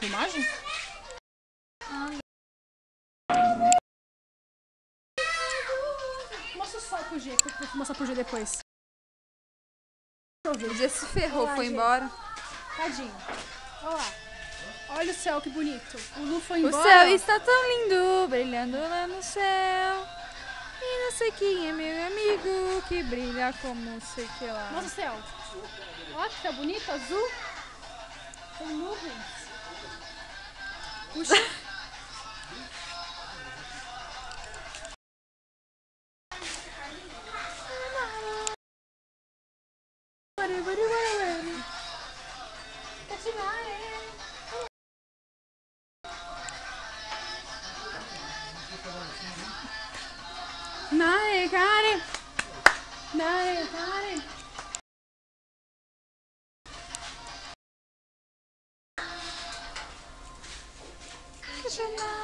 Filmagem? Mostra só pro G, que eu vou mostrar pro G depois. O G se ferrou, foi embora. Tadinho. Olha lá. Olha o céu, que bonito. O Lu foi embora. O céu está tão lindo, brilhando lá no céu. E não sei quem é meu amigo, que brilha como sei que lá. Mostra o céu. Olha que céu bonito, azul. Tem nuvens. Puxa. Naegare. Naegare. Cancionare.